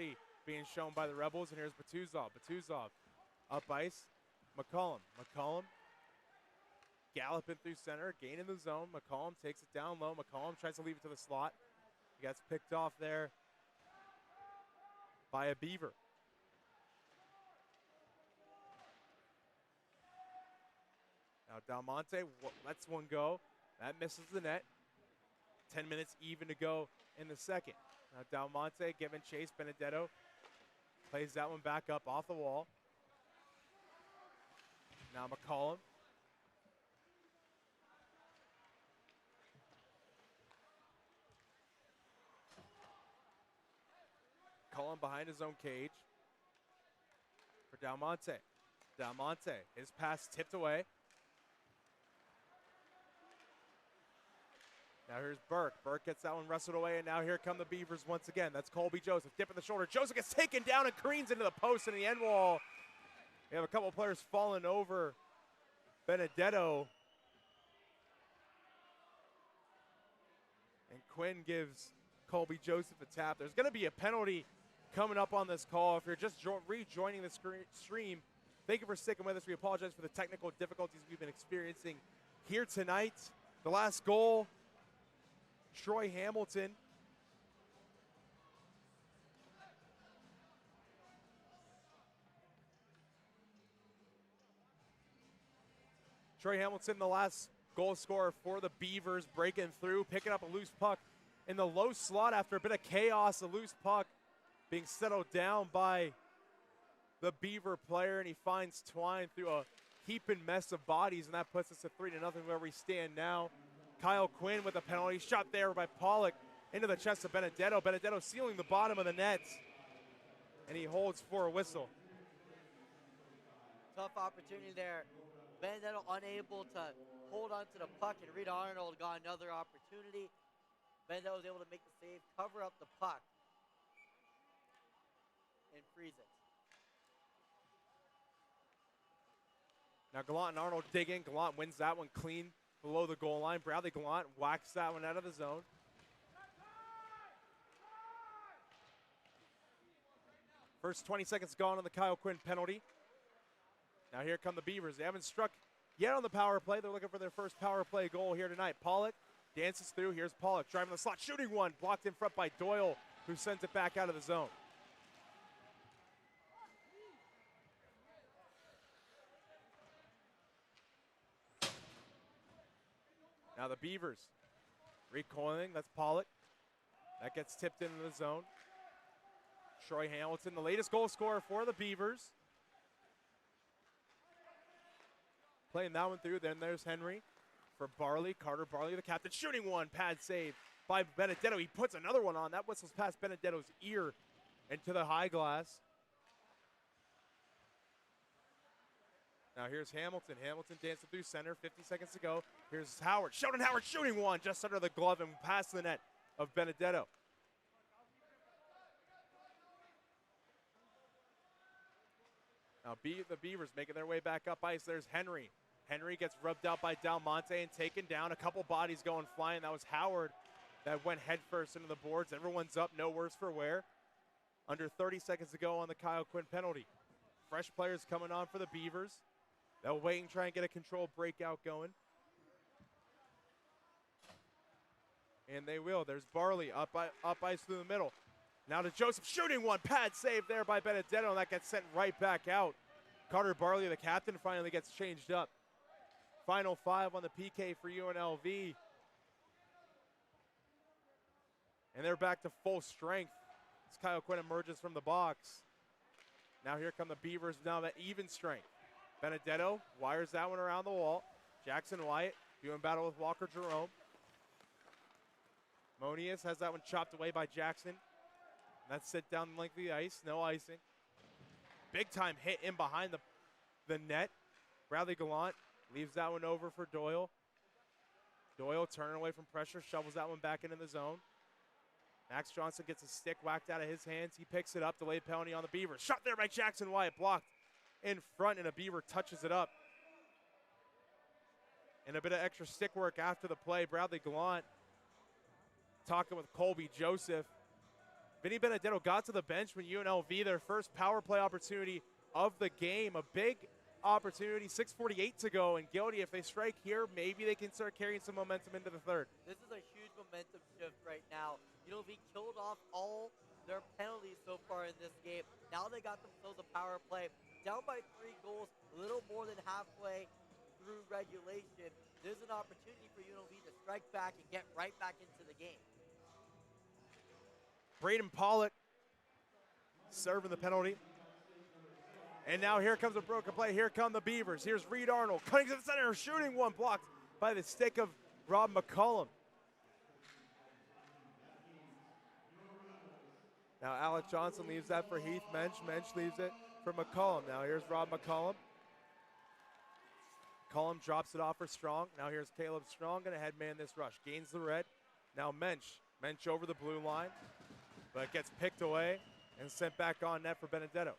penalty being shown by the Rebels, and here's Batuzov. Batuzov up ice. McCollum. McCollum galloping through center, gaining the zone. McCollum takes it down low. McCollum tries to leave it to the slot. He gets picked off there by a Beaver. Now Dalmonte lets one go. That misses the net. 10 minutes even to go in the second. Now Dalmonte giving chase. Benedetto plays that one back up off the wall. Now McCollum. McCollum behind his own cage for Dalmonte. Dalmonte, his pass tipped away. Now here's Burke. Burke gets that one wrestled away, and now here come the Beavers once again. That's Colby Joseph, dipping the shoulder. Joseph gets taken down and careens into the post and the end wall. We have a couple players falling over Benedetto. And Quinn gives Colby Joseph a tap. There's going to be a penalty coming up on this call. If you're just rejoining the stream, thank you for sticking with us. We apologize for the technical difficulties we've been experiencing here tonight. The last goal, Troy Hamilton. Troy Hamilton, the last goal scorer for the Beavers, breaking through, picking up a loose puck in the low slot after a bit of chaos. A loose puck being settled down by the Beaver player, and he finds Twine through a heaping mess of bodies, and that puts us at 3-0 where we stand now. Kyle Quinn with a penalty shot there by Pollock into the chest of Benedetto. Benedetto sealing the bottom of the net, and he holds for a whistle. Tough opportunity there. Benedetto unable to hold on to the puck, and Reed Arnold got another opportunity. Benedetto was able to make the save, cover up the puck, and freeze it. Now Gallant and Arnold dig in. Gallant wins that one clean below the goal line. Bradley Gallant whacks that one out of the zone. First 20 seconds gone on the Kyle Quinn penalty. Now here come the Beavers. They haven't struck yet on the power play. They're looking for their first power play goal here tonight. Pollock dances through. Here's Pollock driving the slot, shooting one. Blocked in front by Doyle, who sends it back out of the zone. Now the Beavers recoiling. That's Pollock. That gets tipped into the zone. Troy Hamilton, the latest goal scorer for the Beavers. Playing that one through. Then there's Henry for Barley. Carter Barley, the captain, shooting one. Pad save by Benedetto. He puts another one on. That whistles past Benedetto's ear into the high glass. Now here's Hamilton. Hamilton dancing through center. 50 seconds to go. Here's Howard. Sheldon Howard shooting one just under the glove and past the net of Benedetto. Now the Beavers making their way back up ice. There's Henry. Henry gets rubbed out by Dalmonte and taken down. A couple bodies going flying. That was Howard that went headfirst into the boards. Everyone's up, no worse for wear. Under 30 seconds to go on the Kyle Quinn penalty. Fresh players coming on for the Beavers. They'll wait and try and get a controlled breakout going. And they will. There's Barley up ice through the middle. Now to Joseph, shooting one. Pad save there by Benedetto, and that gets sent right back out. Carter Barley, the captain, finally gets changed up. Final 5 on the PK for UNLV. And they're back to full strength as Kyle Quinn emerges from the box. Now here come the Beavers, now at even strength. Benedetto wires that one around the wall. Jackson Wyatt doing battle with Walker Jerome. Monius has that one chopped away by Jackson. That's set down the length of the ice, no icing. Big time hit in behind the net. Bradley Gallant leaves that one over for Doyle. Doyle turning away from pressure, shovels that one back into the zone. Max Johnson gets a stick whacked out of his hands. He picks it up, delayed penalty on the Beavers. Shot there by Jackson Wyatt, blocked in front, and a Beaver touches it up. And a bit of extra stick work after the play. Bradley Gallant talking with Colby Joseph. Vinny Benedetto got to the bench when UNLV, their first power play opportunity of the game. A big opportunity, 6:48 to go. And Gildy, if they strike here, maybe they can start carrying some momentum into the third. This is a huge momentum shift right now. UNLV killed off all their penalties so far in this game. Now they got themselves a power play. Down by 3 goals, a little more than halfway through regulation. There's an opportunity for UNLV to strike back and get right back into the game. Braden Pollock serving the penalty. And now here comes a broken play. Here come the Beavers. Here's Reed Arnold cutting to the center, shooting one, blocked by the stick of Rob McCollum. Now Alec Johnson leaves that for Heath Mensch. Mensch leaves it for McCollum. Now here's Rob McCollum. McCollum drops it off for Strong. Now here's Caleb Strong, gonna head man this rush. Gains the red. Now Mensch. Mensch over the blue line, but gets picked away and sent back on net for Benedetto.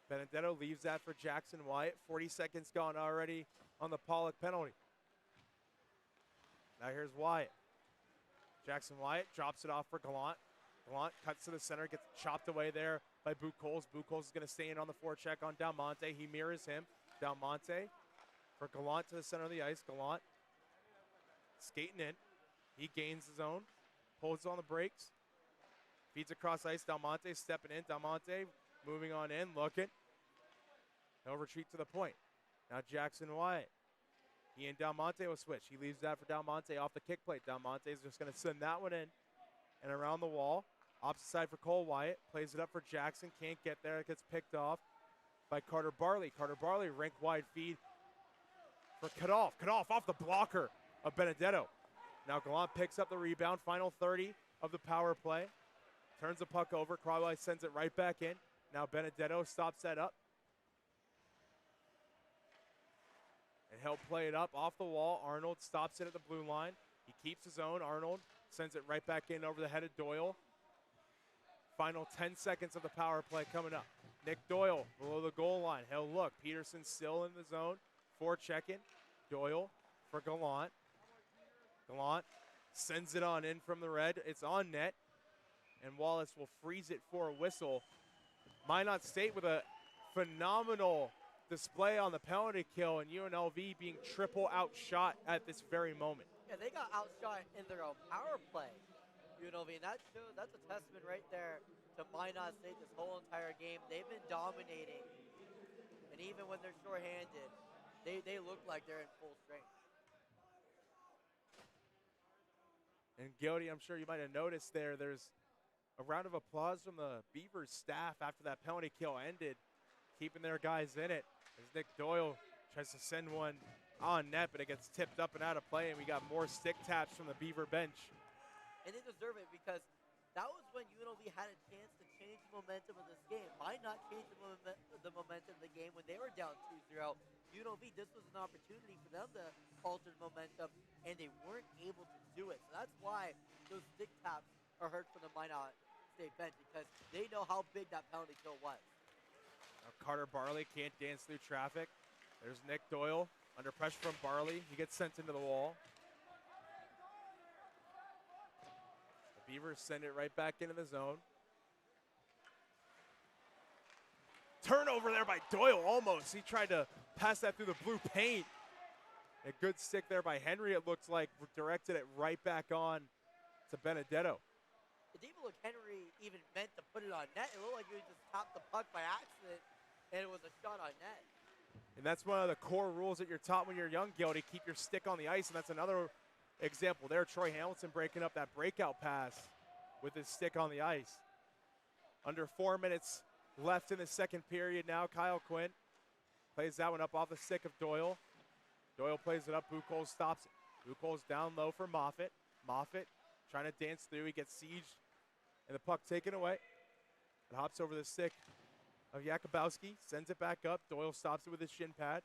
Benedetto leaves that for Jackson Wyatt. 40 seconds gone already on the Pollock penalty. Now here's Wyatt. Jackson Wyatt drops it off for Gallant. Gallant cuts to the center, gets chopped away there by Buchholz. Buchholz is going to stay in on the forecheck on Dalmonte. He mirrors him. Dalmonte for Gallant to the center of the ice. Gallant skating in. He gains his own. Pulls on the brakes. Feeds across ice. Dalmonte stepping in. Dalmonte moving on in, looking. No retreat to the point. Now Jackson Wyatt. He and Dalmonte will switch. He leaves that for Dalmonte off the kick plate. Dalmonte is just going to send that one in and around the wall. Opposite side for Cole Wyatt. Plays it up for Jackson. Can't get there. It gets picked off by Carter Barley. Carter Barley, rink wide feed for Kadolf. Kadolf off the blocker of Benedetto. Now Gallant picks up the rebound. Final 30 of the power play. Turns the puck over. Crawley sends it right back in. Now Benedetto stops that up. And he'll play it up off the wall. Arnold stops it at the blue line. He keeps his own. Arnold sends it right back in over the head of Doyle. Final 10 seconds of the power play coming up. Nick Doyle below the goal line. He'll look. Peterson still in the zone. Forechecking. Doyle for Gallant. Gallant sends it on in from the red. It's on net. And Wallace will freeze it for a whistle. Minot State with a phenomenal display on the penalty kill, and UNLV being triple outshot at this very moment. Yeah, they got outshot in their own power play, UNLV, and that's a testament right there to Minot State this whole entire game. They've been dominating, and even when they're shorthanded, they look like they're in full strength. And Gildy, I'm sure you might have noticed there's a round of applause from the Beavers staff after that penalty kill ended, keeping their guys in it. As Nick Doyle tries to send one on net, but it gets tipped up and out of play, and we got more stick taps from the Beaver bench. And they deserve it because that was when UNLV had a chance to change the momentum of this game. Might not change the momentum of the game when they were down 2-0. UNLV, this was an opportunity for them to alter the momentum, and they weren't able to do it. So that's why those stick taps are heard from the Minot State bench, because they know how big that penalty kill was. Now Carter Barley can't dance through traffic. There's Nick Doyle under pressure from Barley. He gets sent into the wall. The Beavers send it right back into the zone. Turnover there by Doyle almost. He tried to pass that through the blue paint. A good stick there by Henry, it looks like, directed it right back on to Benedetto. It didn't look Henry even meant to put it on net. It looked like he just tapped the puck by accident, and it was a shot on net. And that's one of the core rules that you're taught when you're young, Gil, to keep your stick on the ice, and that's another example there. Troy Hamilton breaking up that breakout pass with his stick on the ice. Under 4 minutes left in the second period now. Kyle Quinn plays that one up off the stick of Doyle. Doyle plays it up. Buchholz stops it. Buchholz down low for Moffitt. Moffitt trying to dance through. He gets sieged, and the puck taken away. It hops over the stick of Jakubowski. Sends it back up. Doyle stops it with his shin pad.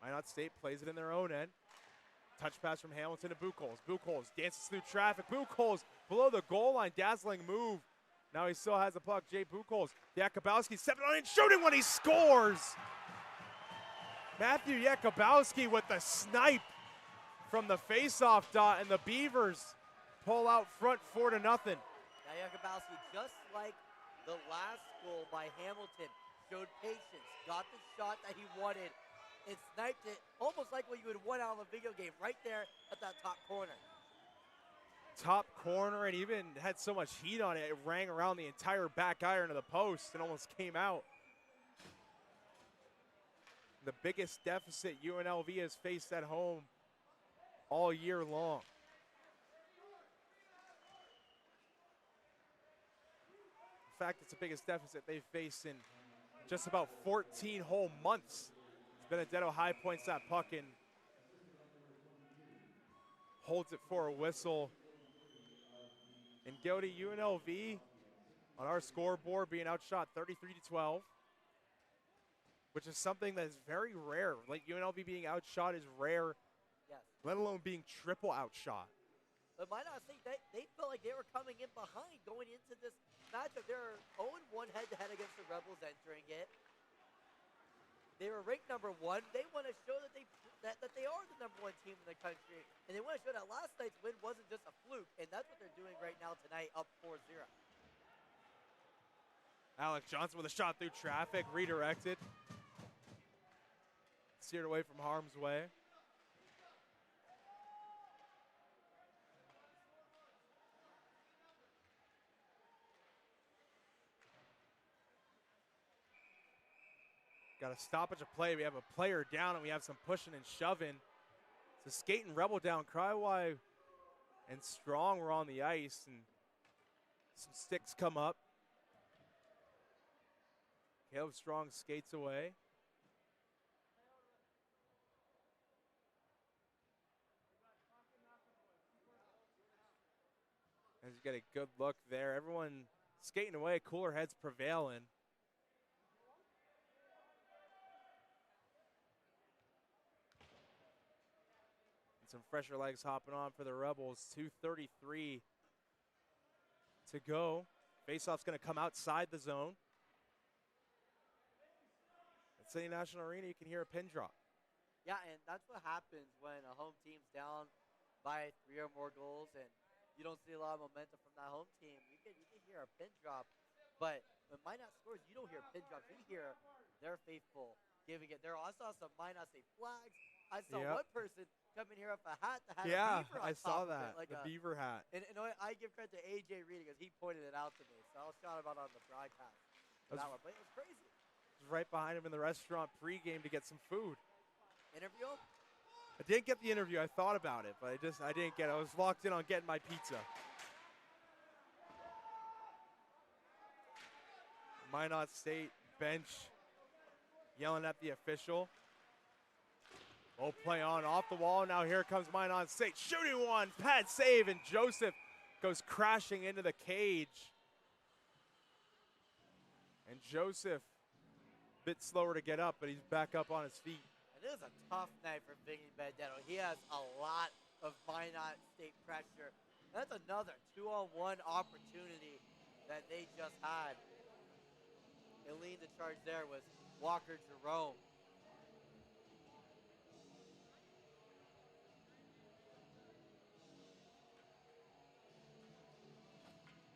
Minot State plays it in their own end. Touch pass from Hamilton to Buchholz. Buchholz dances through traffic. Buchholz below the goal line. Dazzling move. Now he still has the puck. Jay Buchholz. Jakubowski stepping on and shooting when he scores. Matthew Jakubowski with the snipe from the faceoff dot, and the Beavers pull out front 4-0. Now Jakubowski, just like the last goal by Hamilton, showed patience, got the shot that he wanted, and sniped it almost like what you would want out of a video game, right there at that top corner. Top corner, and even had so much heat on it, it rang around the entire back iron of the post and almost came out. The biggest deficit UNLV has faced at home all year long. In fact, it's the biggest deficit they've faced in just about 14 whole months. Benedetto high points that puck and holds it for a whistle. And go to UNLV on our scoreboard being outshot 33-12, which is something that is very rare. Like UNLV being outshot is rare, Yes. let alone being triple outshot. But Minot State, they felt like they were coming in behind going into this matchup. They're 0-1 head-to-head against the Rebels entering it. They were ranked #1. They want to show that they are the #1 team in the country, and they want to show that last night's win wasn't just a fluke, and that's what they're doing right now tonight, up 4-0. Alec Johnson with a shot through traffic, redirected. Steered away from harm's way. Got a stoppage of play. We have a player down, and we have some pushing and shoving. It's a skating Rebel down. Crywye and Strong were on the ice, and some sticks come up. Caleb Strong skates away. As you get a good look there. Everyone skating away. Cooler heads prevailing. Some fresher legs hopping on for the Rebels. 2:33 to go. Faceoff's going to come outside the zone. At City National Arena, you can hear a pin drop. Yeah, and that's what happens when a home team's down by 3 or more goals, and you don't see a lot of momentum from that home team. You can hear a pin drop, but when Minot scores, you don't hear pin drops. You hear their faithful giving it. I saw some Minot State flags. I saw one person come in here with a hat that had a beaver on I saw top that, of it, like the beaver hat. And I give credit to AJ Reed because he pointed it out to me, so I was shouting about it on the broadcast. That one, but it was crazy. I was right behind him in the restaurant pregame to get some food. Interview him? I didn't get the interview. I thought about it, but I didn't get it. I was locked in on getting my pizza. Minot State bench yelling at the official. Oh, play on off the wall. Now here comes Minot State. Shooting one. Pad save, and Joseph goes crashing into the cage. And Joseph, a bit slower to get up, but he's back up on his feet. And it is a tough night for Vinny Benedetto. He has a lot of Minot State pressure. That's another 2-on-1 opportunity that they just had. And leading the charge there was Walker Jerome.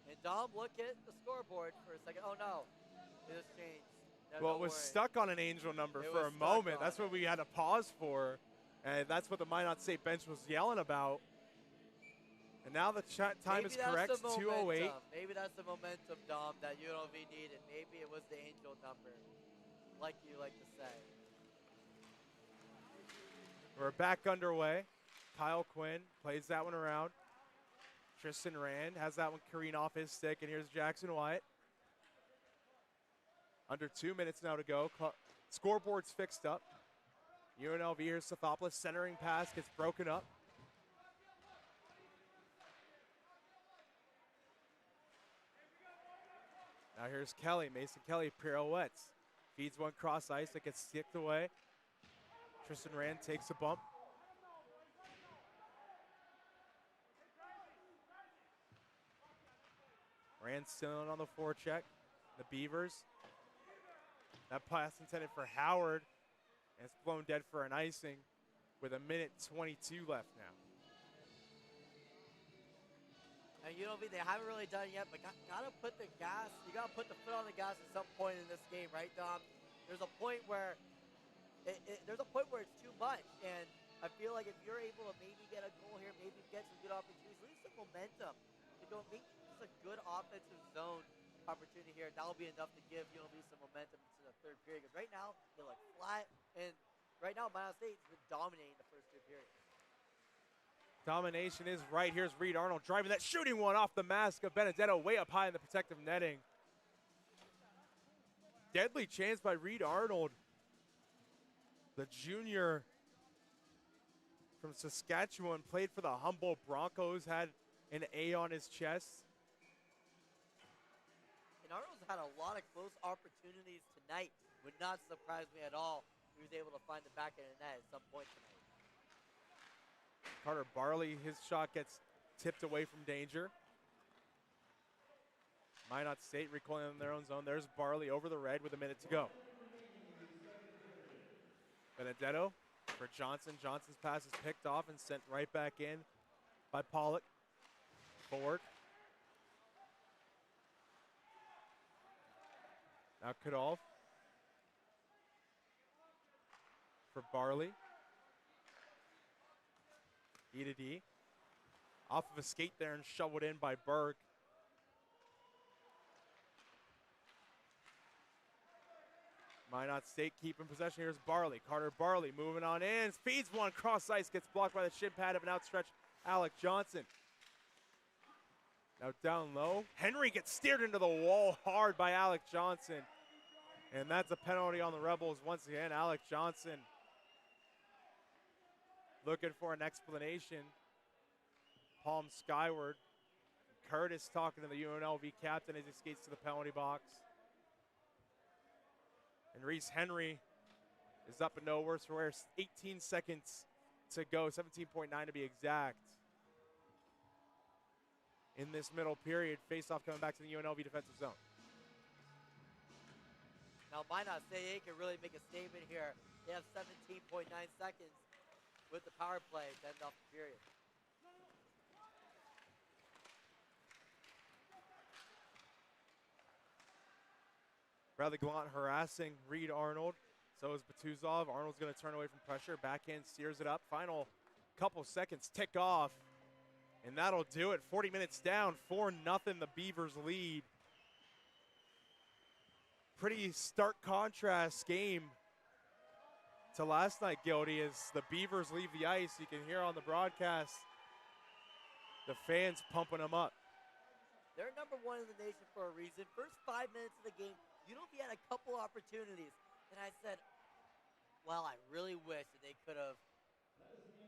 And Dom, look at the scoreboard for a second. Oh no, it has changed. No, well, it was stuck on an angel number for a moment. That's what we had to pause for. And that's what the Minot State bench was yelling about. And now the time is correct, 2:08. Maybe that's the momentum, Dom, that UNLV needed. Maybe it was the angel number, like you like to say. We're back underway. Kyle Quinn plays that one around. Tristan Rand has that one careen off his stick, and here's Jackson Wyatt. Under 2 minutes now to go. Scoreboard's fixed up. UNLV, here's Sothopoulos, centering pass gets broken up. Now here's Kelly, Mason Kelly pirouettes. Feeds one cross ice that gets sticked away. Tristan Rand takes a bump. Rand still in on the forecheck. The Beavers. That pass intended for Howard. And it's blown dead for an icing with 1:22 left now. And UNLV, they haven't really done it yet, but gotta put the gas. You gotta put the foot on the gas at some point in this game, right, Dom? There's a point where it's too much, and I feel like if you're able to maybe get a goal here, maybe get some good opportunities, leave some momentum to go, maybe just a good offensive zone opportunity here. That'll be enough to give UNLV some momentum into the third period. Because right now they look flat, and right now Minot State's been dominating the first 2 periods. Domination is right. Here's Reed Arnold driving that shooting one off the mask of Benedetto way up high in the protective netting. Deadly chance by Reed Arnold. The junior from Saskatchewan played for the Humboldt Broncos, had an A on his chest. And Arnold's had a lot of close opportunities tonight. Would not surprise me at all if he was able to find the back of the net at some point tonight. Carter Barley, his shot gets tipped away from danger. Minot State recoiling in their own zone. There's Barley over the red with a minute to go. Benedetto for Johnson. Johnson's pass is picked off and sent right back in by Pollock. Forward. Now Kadolf for Barley. E to D. Off of a skate there and shoveled in by Berg. Minot State keeping possession. Here's Barley. Carter Barley moving on in. Feeds one cross ice. Gets blocked by the shin pad of an outstretched Alec Johnson. Now down low. Henry gets steered into the wall hard by Alec Johnson. And that's a penalty on the Rebels once again. Alec Johnson looking for an explanation. Palm skyward. Curtis talking to the UNLV captain as he skates to the penalty box. And Reese Henry is up and no worse for wear. 18 seconds to go, 17.9 to be exact. In this middle period, face-off coming back to the UNLV defensive zone. Now Minot State can really make a statement here. They have 17.9 seconds with the power play to end off the period. Bradley Gallant harassing Reed Arnold. So is Batuzov. Arnold's going to turn away from pressure. Backhand steers it up. Final couple seconds tick off. And that'll do it. 40 minutes down. 4-0 the Beavers lead. Pretty stark contrast game to last night, Gildy, as the Beavers leave the ice. You can hear on the broadcast the fans pumping them up. They're number 1 in the nation for a reason. First 5 minutes of the game, UNLV had a couple opportunities. And I said, well, I really wish that they could have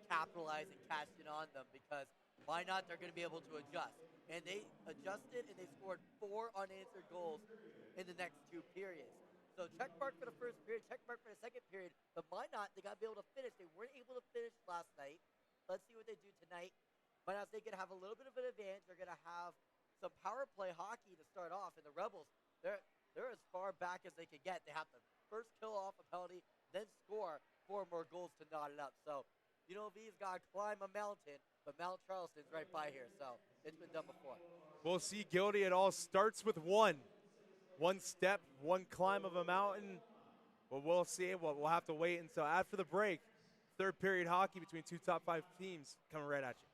capitalized and cashed in on them, because why not? They're going to be able to adjust. And they adjusted, and they scored 4 unanswered goals in the next 2 periods. So check mark for the first period, check mark for the second period. But why not? They got to be able to finish. They weren't able to finish last night. Let's see what they do tonight. Why not? They can have a little bit of an advantage. They're going to have some power play hockey to start off. And the Rebels, they're as far back as they can get. They have to first kill off a penalty, then score 4 more goals to knot it up. So UNLV's got to climb a mountain, but Mount Charleston's right by here. So it's been done before. We'll see, Gildy. It all starts with one step, one climb of a mountain. But we'll see. We'll have to wait until after the break. Third period hockey between 2 top 5 teams coming right at you.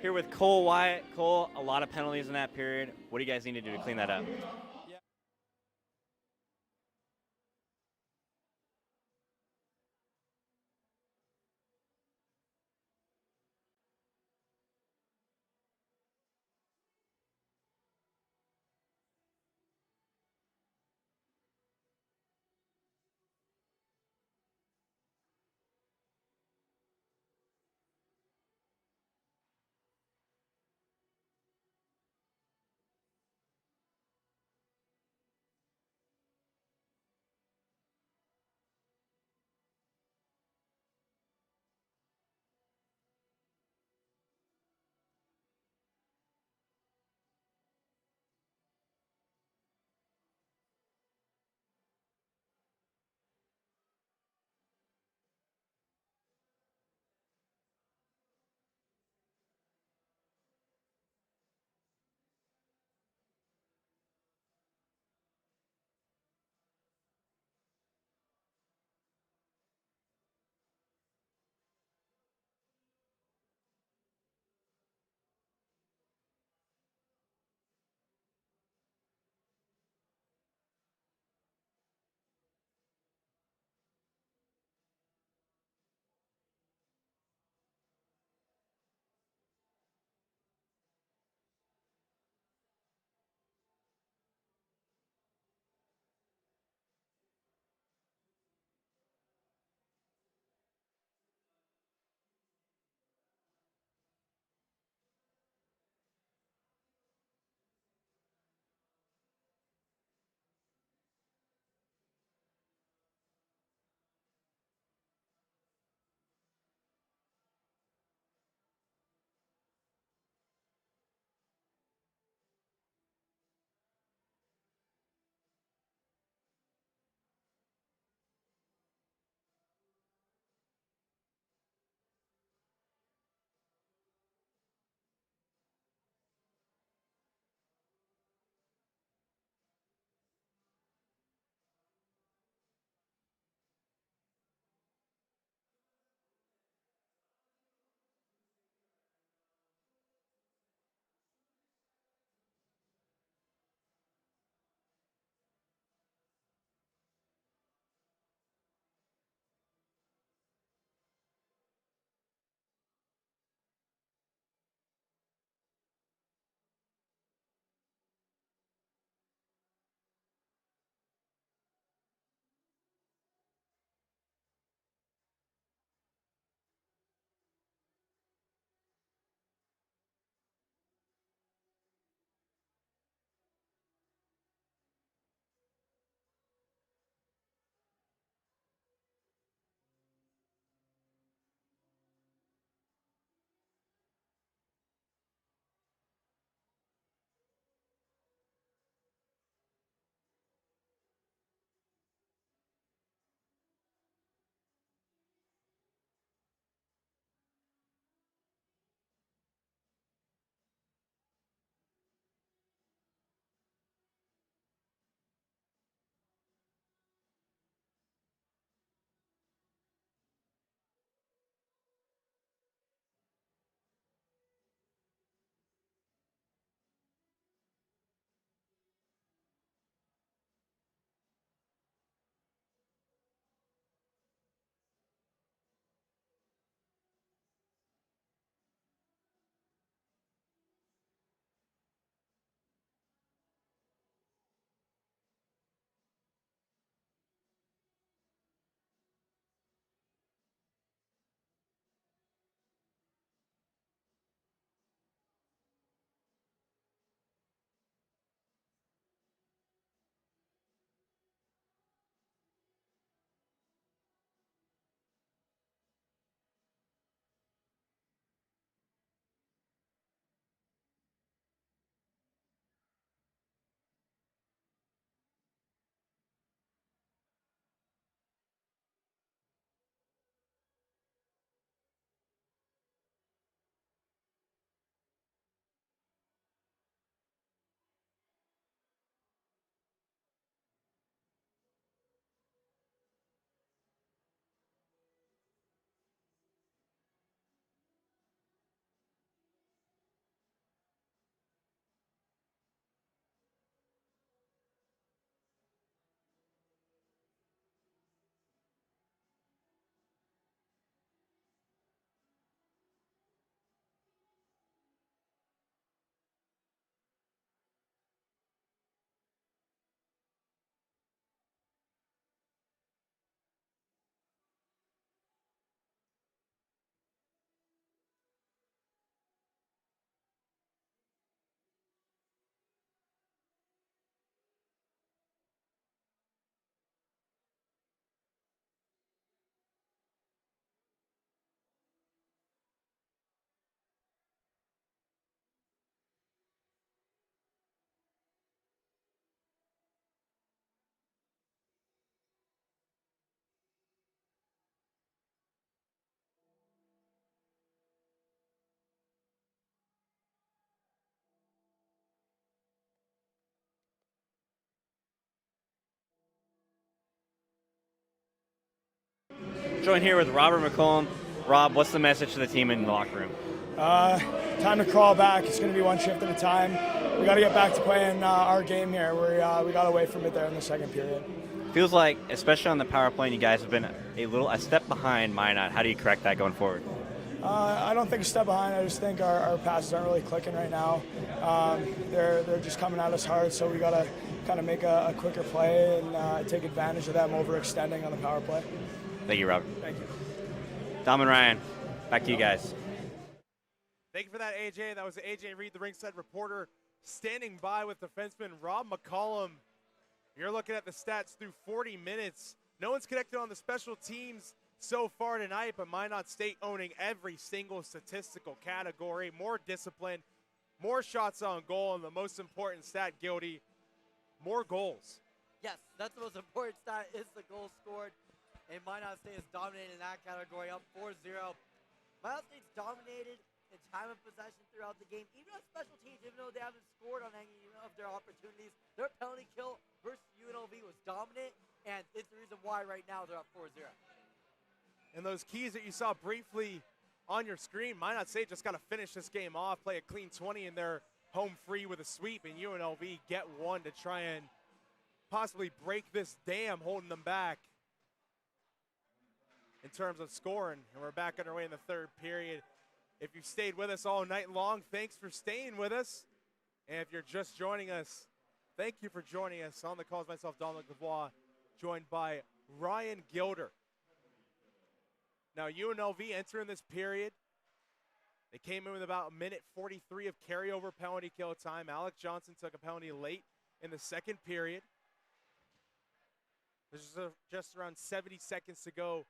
here with Cole Wyatt. Cole, a lot of penalties in that period. What do you guys need to do to clean that up? joined here with Robert McCollum. Rob, what's the message to the team in the locker room? Time to crawl back. It's going to be one shift at a time. We got to get back to playing our game here. We got away from it there in the second period. Feels like, especially on the power play, you guys have been a step behind Minot. How do you correct that going forward? I don't think a step behind. I just think our passes aren't really clicking right now. They're just coming at us hard, so we got to kind of make a quicker play and take advantage of them overextending on the power play. Thank you, Robert. Thank you. Dom and Ryan, back to you guys. Thank you for that, AJ. That was AJ Reed, the ringside reporter, standing by with defenseman Rob McCollum. You're looking at the stats through 40 minutes. No one's connected on the special teams so far tonight, but Minot State owning every single statistical category. More discipline, more shots on goal, and the most important stat, Gildy, more goals. Yes, that's the most important stat is the goals scored. And Minot State is dominating in that category, up 4-0. Minot State's dominated in time of possession throughout the game. Even on special teams, even though they haven't scored on any of their opportunities, their penalty kill versus UNLV was dominant, and it's the reason why right now they're up 4-0. And those keys that you saw briefly on your screen, Minot State just got to finish this game off, play a clean 20 in their home free with a sweep, and UNLV get one to try and possibly break this dam holding them back in terms of scoring. And we're back underway in the third period. If you've stayed with us all night long, thanks for staying with us. And if you're just joining us, thank you for joining us. On the calls, myself, Dominic Dubois, joined by Ryan Gilder. Now, UNLV entering this period, they came in with about a minute 43 of carryover penalty kill time. Alec Johnson took a penalty late in the second period. There's just around 70 seconds to go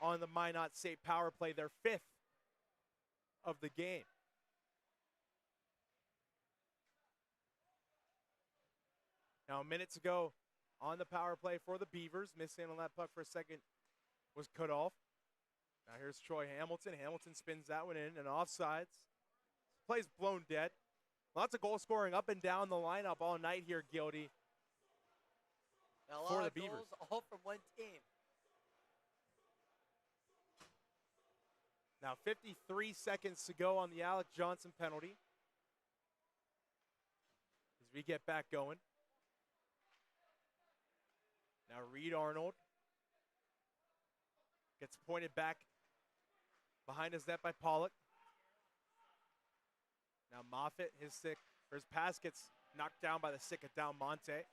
on the Minot State power play, their fifth of the game. Now, a minute to go on the power play for the Beavers. Mishandling that puck for a second was cut off. Now here's Troy Hamilton. Hamilton spins that one in and offsides. Play's blown dead. Lots of goal scoring up and down the lineup all night here, Gildy. For the Beavers. Goals all from one team. Now 53 seconds to go on the Alec Johnson penalty as we get back going. Now Reed Arnold gets pointed back behind his net by Pollock. Now Moffitt, his pass gets knocked down by the stick of Del Monte and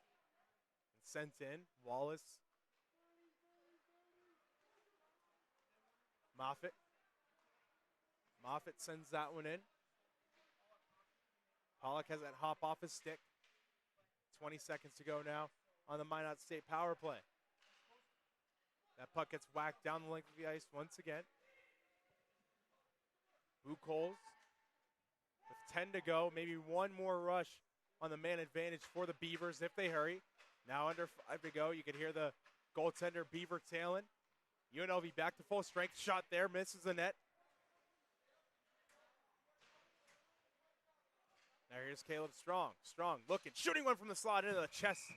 sent in. Wallace. Moffitt sends that one in. Pollock has that hop off his stick. 20 seconds to go now on the Minot State power play. That puck gets whacked down the length of the ice once again. Buchholz with 10 to go. Maybe one more rush on the man advantage for the Beavers if they hurry. Now under 5 to go. You can hear the goaltender Beaver tailing. UNLV back to full strength. Shot there. Misses the net. Now here's Caleb Strong. Strong looking. Shooting one from the slot into the chest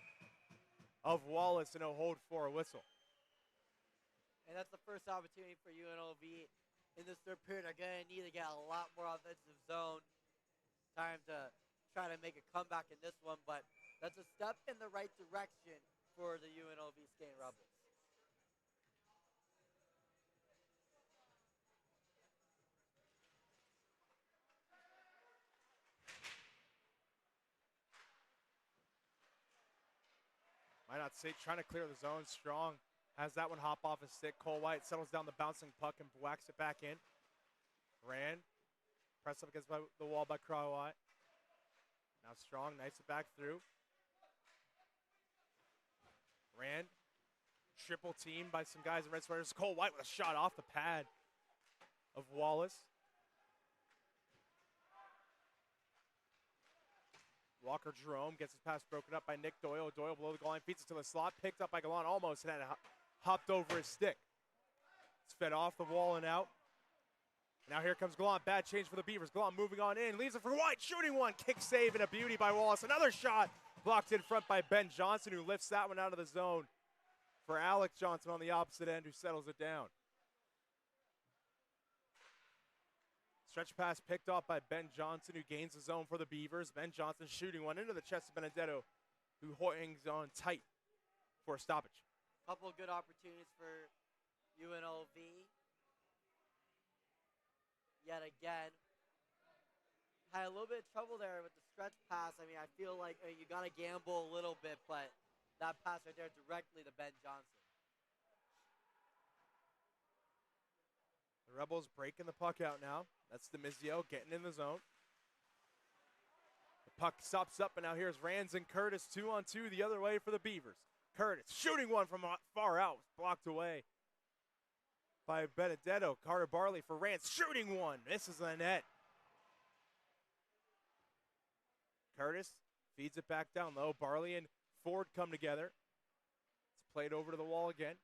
of Wallace, and no hold for a whistle. And that's the first opportunity for UNLV in this third period. They're going to need to get a lot more offensive zone. Time to try to make a comeback in this one, but that's a step in the right direction for the UNLV Stifling Rebels. Minot State trying to clear the zone. Strong has that one hop off his stick. Cole White settles down the bouncing puck and whacks it back in. Rand pressed up against the wall by White. Now Strong knifes it back through. Rand triple teamed by some guys in red sweaters. Cole White with a shot off the pad of Wallace. Walker Jerome gets his pass broken up by Nick Doyle. Doyle below the goal line, feeds it to the slot, picked up by Gallant, almost had it hopped over his stick. It's fed off the wall and out. Now here comes Gallant, bad change for the Beavers. Gallant moving on in, leaves it for White, shooting one, kick save and a beauty by Wallace. Another shot blocked in front by Ben Johnson, who lifts that one out of the zone for Alec Johnson on the opposite end, who settles it down. Stretch pass picked off by Ben Johnson, who gains the zone for the Beavers. Ben Johnson shooting one into the chest of Benedetto, who hangs on tight for a stoppage. Couple of good opportunities for UNLV. Yet again, had a little bit of trouble there with the stretch pass. I mean, I feel like you got to gamble a little bit, but that pass right there directly to Ben Johnson. The Rebels breaking the puck out now. That's Demizio getting in the zone. The puck stops up, and now here's Rands and Curtis 2-on-2 the other way for the Beavers. Curtis shooting one from far out, blocked away by Benedetto. Carter Barley for Rands, shooting one, misses the net. Curtis feeds it back down low. Barley and Ford come together. It's played over to the wall again.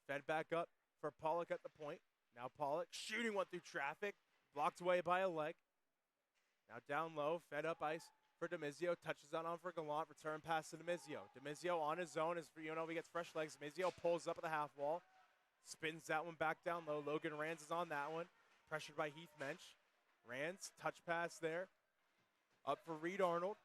Fed back up for Pollock at the point. Now Pollock shooting one through traffic. Blocked away by a leg. Now down low, fed up ice for Demizio. Touches on for Gallant. Return pass to Demizio. Demizio on his own as UNLV gets fresh legs. Demizio pulls up at the half wall. Spins that one back down low. Logan Rands is on that one. Pressured by Heath Mensch. Rands, touch pass there. Up for Reed Arnold.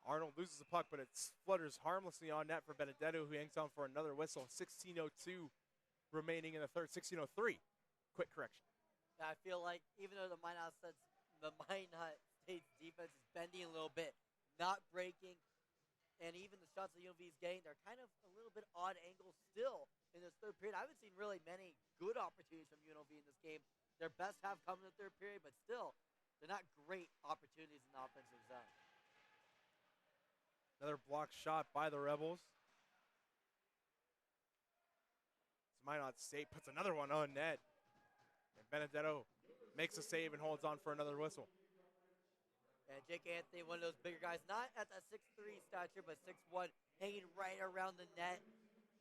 Arnold loses the puck, but it flutters harmlessly on net for Benedetto, who hangs on for another whistle. 16:02 remaining in the third. 16:03. Quick correction. Yeah, I feel like even though the Minot State's defense is bending a little bit, not breaking, and even the shots that UNLV is getting, they're kind of a little bit odd angles still in this third period. I haven't seen really many good opportunities from UNLV in this game. Their best have come in the third period, but still, they're not great opportunities in the offensive zone. Another block shot by the Rebels. Minot State puts another one on net. And Benedetto makes a save and holds on for another whistle. And Jake Anthony, one of those bigger guys, not at that 6'3" stature, but 6'1", hanging right around the net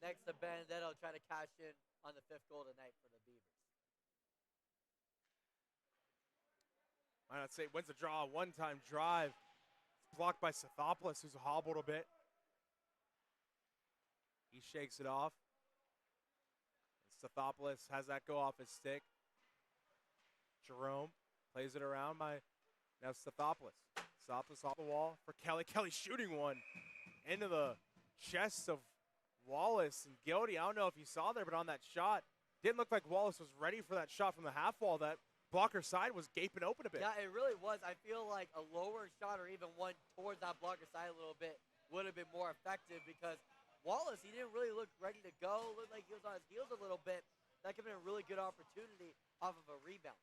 next to Benedetto, trying to cash in on the 5th goal tonight for the Beavers. Minot State wins the draw, one-time drive. It's blocked by Sithopoulos, who's hobbled a bit. He shakes it off. Sithopoulos has that go off his stick. Jerome plays it around by now Sithopoulos. Sithopoulos off the wall for Kelly. Kelly shooting one into the chest of Wallace and Gildy. I don't know if you saw there, but on that shot, didn't look like Wallace was ready for that shot from the half wall. That blocker side was gaping open a bit. Yeah, it really was. I feel like a lower shot or even one towards that blocker side a little bit would have been more effective, because Wallace, he didn't really look ready to go. Looked like he was on his heels a little bit. That could have been a really good opportunity off of a rebound.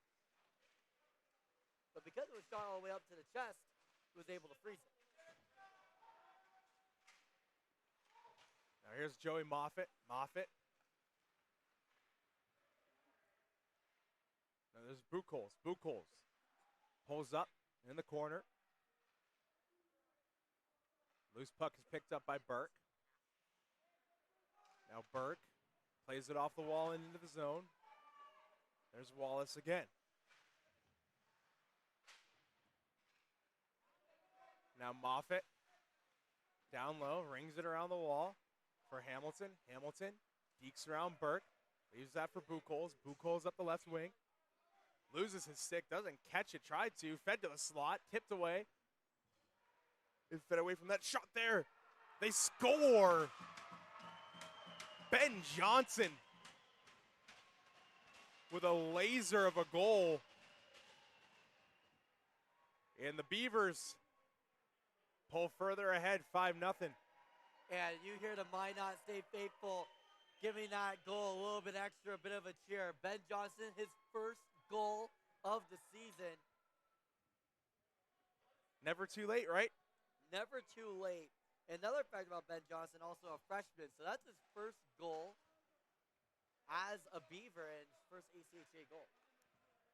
But because it was shot all the way up to the chest, he was able to freeze it. Now here's Joey Moffitt. Moffitt. Now there's Buchholz. Buchholz pulls up in the corner. Loose puck is picked up by Burke. Now Burke plays it off the wall and into the zone. There's Wallace again. Now Moffitt down low, rings it around the wall for Hamilton. Hamilton dekes around Burke. Leaves that for Buchholz. Buchholz up the left wing. Loses his stick, doesn't catch it, tried to. Fed to the slot, tipped away. And fed away from that shot there. They score! Ben Johnson with a laser of a goal. And the Beavers pull further ahead, 5-0. And you hear the Minot State faithful giving that goal a little bit extra, a bit of a cheer. Ben Johnson, his first goal of the season. Never too late, right? Never too late. Another fact about Ben Johnson, also a freshman, so that's his first goal as a Beaver and his first ACHA goal.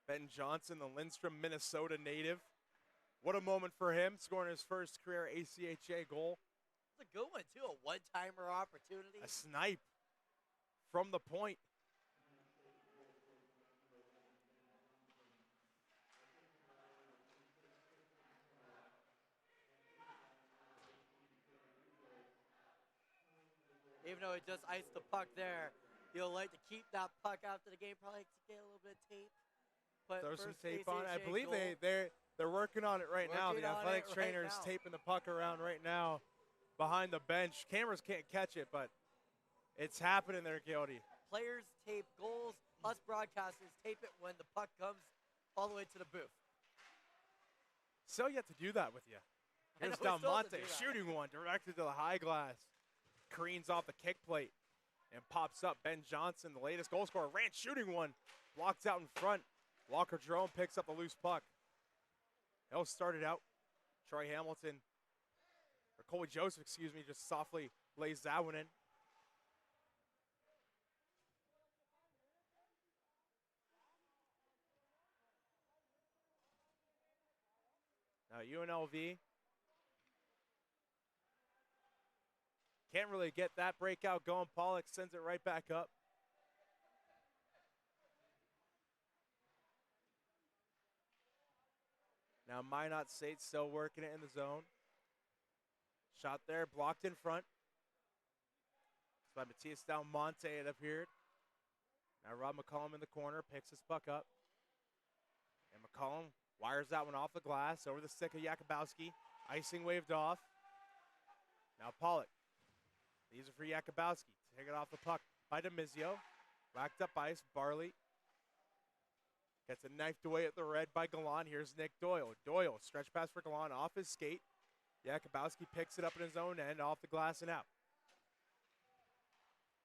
Ben Johnson, the Lindstrom, Minnesota native. What a moment for him, scoring his first career ACHA goal. It's a good one, too, a one-timer opportunity. A snipe from the point. Even though it just iced the puck there, he'll like to keep that puck after the game, probably like to get a little bit of tape put Throw some first tape on it. I ACHA believe goal. they're working on it right now. Working The on it athletics right trainer's now. taping the puck around right now behind the bench. Cameras can't catch it, but it's happening there, Gildy. Players tape goals. Us broadcasters tape it when the puck comes all the way to the booth. Still yet to do that with you. I know, Here's we still have to Monte do that. shooting one directed to the high glass. Careens off the kick plate and pops up. Ben Johnson, the latest goal scorer, ran shooting one. Blocked out in front. Walker Jerome picks up the loose puck. He'll start it out. Troy Hamilton, or Colby Joseph, excuse me, just softly lays that one in. Now UNLV can't really get that breakout going. Pollock sends it right back up. Now Minot State still working it in the zone. Shot there, blocked in front. It's by Matias Del Monte, it appeared. Now Rob McCollum in the corner, picks his puck up. And McCollum wires that one off the glass, over the stick of Jakubowski. Icing waved off. Now Pollock. These are for Jakubowski. Take it off the puck by DeMizio. Racked up ice, Barley. Gets it knifed away at the red by Gallant. Here's Nick Doyle. Doyle, stretch pass for Gallant off his skate. Jakubowski picks it up in his own end, off the glass and out.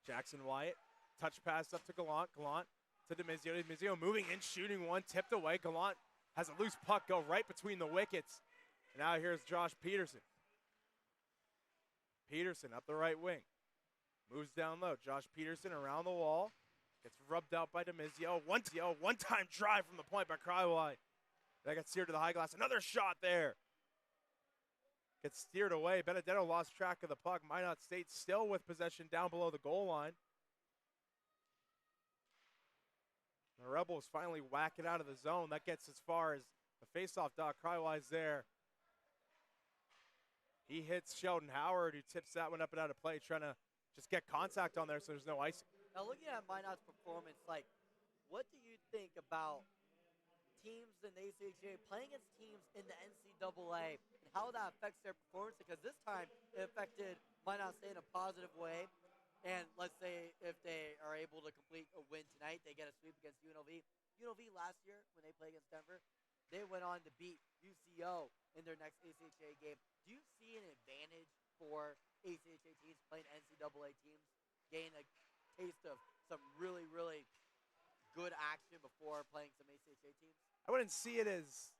Jackson Wyatt, touch pass up to Gallant. Gallant to DeMizio. DeMizio moving in, shooting one, tipped away. Gallant has a loose puck go right between the wickets. And now here's Josh Peterson. Peterson up the right wing. Moves down low. Josh Peterson around the wall. Gets rubbed out by DeMizio. One-time drive from the point by Crywye. That got steered to the high glass. Another shot there. Gets steered away. Benedetto lost track of the puck. Minot State still with possession down below the goal line. The Rebels finally whack it out of the zone. That gets as far as the faceoff dot. Crywye's there. He hits Sheldon Howard, who tips that one up and out of play, trying to just get contact on there so there's no icing. Now, looking at Minot's performance, what do you think about teams in the ACHA playing against teams in the NCAA and how that affects their performance? Because this time it affected Minot State in a positive way. And let's say if they are able to complete a win tonight, they get a sweep against UNLV. UNLV last year, when they played against Denver, they went on to beat UCO in their next ACHA game. Do you see an advantage for ACHA teams playing NCAA teams, gain a taste of some really, really good action before playing some ACHA teams? I wouldn't see it as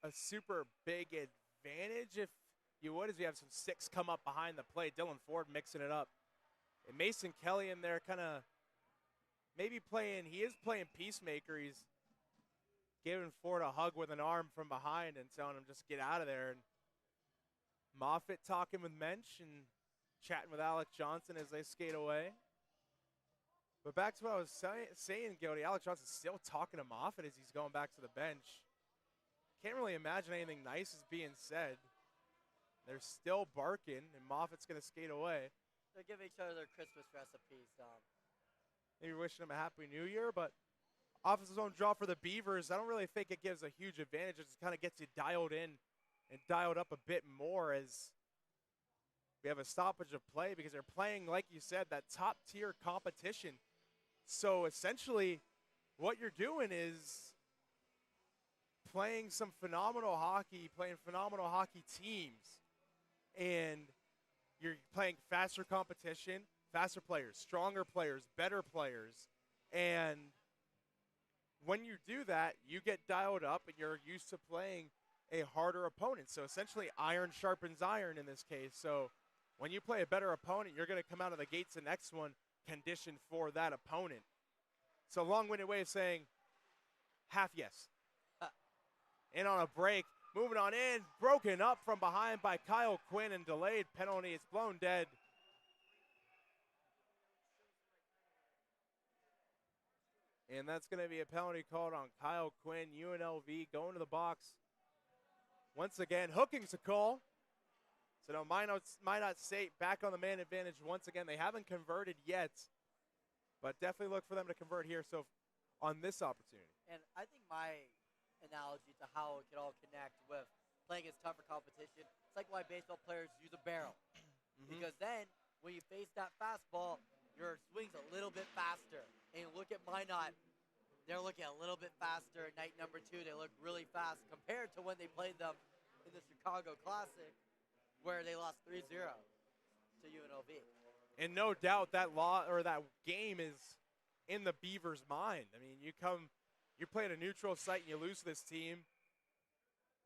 a super big advantage. If you would, as we have some six come up behind the play. Dylan Ford mixing it up. And Mason Kelly in there kind of maybe playing, he is playing peacemaker. He's giving Ford a hug with an arm from behind and telling him just get out of there. And Moffitt talking with Mensch and chatting with Alex Johnson as they skate away. But back to what I was saying, Gildy, Alex Johnson's still talking to Moffitt as he's going back to the bench. Can't really imagine anything nice is being said. They're still barking, and Moffitt's going to skate away. They're giving each other their Christmas recipes, Dom. Maybe wishing them a Happy New Year, but off his own draw for the Beavers, I don't really think it gives a huge advantage. It just kind of gets you dialed in and dialed up a bit more as we have a stoppage of play because they're playing, like you said, that top-tier competition. So essentially what you're doing is playing some phenomenal hockey, playing phenomenal hockey teams, and you're playing faster competition, faster players, stronger players, better players. And when you do that, you get dialed up and you're used to playing a harder opponent. So essentially iron sharpens iron in this case. So when you play a better opponent, you're going to come out of the gates the next one conditioned for that opponent. So long-winded way of saying half yes. In on a break. Moving on in, broken up from behind by Kyle Quinn and delayed penalty. It's blown dead. And that's going to be a penalty called on Kyle Quinn. UNLV going to the box. Once again, hooking's a call. So now Minot State back on the man advantage once again. They haven't converted yet, but definitely look for them to convert here. So on this opportunity. And I think my analogy to how it could all connect with playing against tougher competition, it's like why baseball players use a barrel. Because then, when you face that fastball, your swing's a little bit faster. And you look at Minot, they're looking a little bit faster. Night number 2, they look really fast compared to when they played them in the Chicago Classic, where they lost 3-0 to UNLV. And no doubt that that game is in the Beavers' mind. I mean, you play at a neutral site and you lose to this team.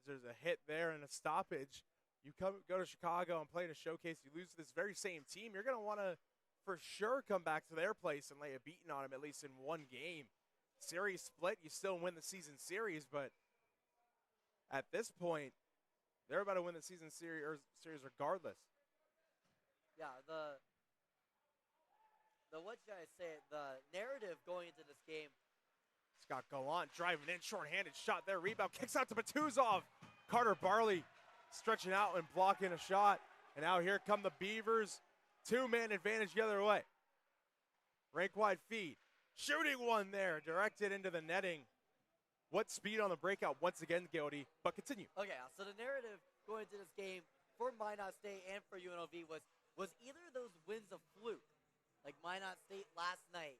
There's a hit there and a stoppage. You go to Chicago and play in a showcase. You lose to this very same team. You're going to want to, for sure, come back to their place and lay a beating on them at least in one game. Series split, you still win the season series, but at this point, they're about to win the season series regardless. Yeah, the what should I say? The narrative going into this game. Scott Gallant driving in, shorthanded shot there. Rebound kicks out to Batuzov. Carter Barley stretching out and blocking a shot. And now here come the Beavers. 2-man advantage the other way. Rink wide feed. Shooting one there, directed into the netting. What speed on the breakout once again, Gildy, but continue. Okay, so the narrative going into this game for Minot State and for UNLV was either of those wins a fluke. Like Minot State last night,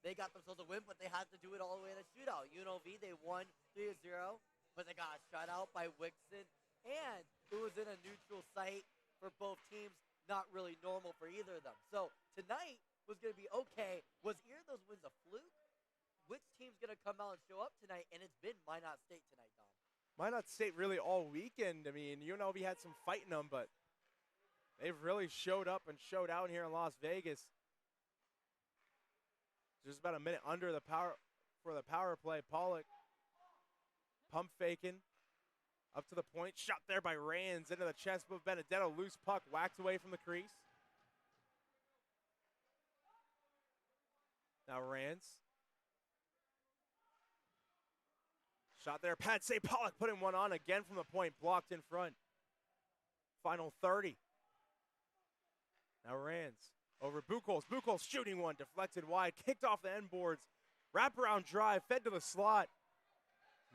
they got themselves a win, but they had to do it all the way in a shootout. UNLV, they won 3-0, but they got shut out by Wixon, and it was in a neutral site for both teams, not really normal for either of them. So tonight was going to be okay. Was either of those wins a fluke? Which team's going to come out and show up tonight? And it's been Minot State tonight, Dom. Minot State really all weekend. I mean, UNLV had some fight in them, but they've really showed up and showed out here in Las Vegas. Just about a minute under the power play. Pollock pump faking up to the point. Shot there by Rands into the chest of Benedetto. Loose puck whacked away from the crease. Now Rands. Shot there. Patsy Pollock putting one on again from the point. Blocked in front. Final 30. Now Rands. Over Buchholz. Buchholz shooting one. Deflected wide. Kicked off the end boards. Wraparound drive. Fed to the slot.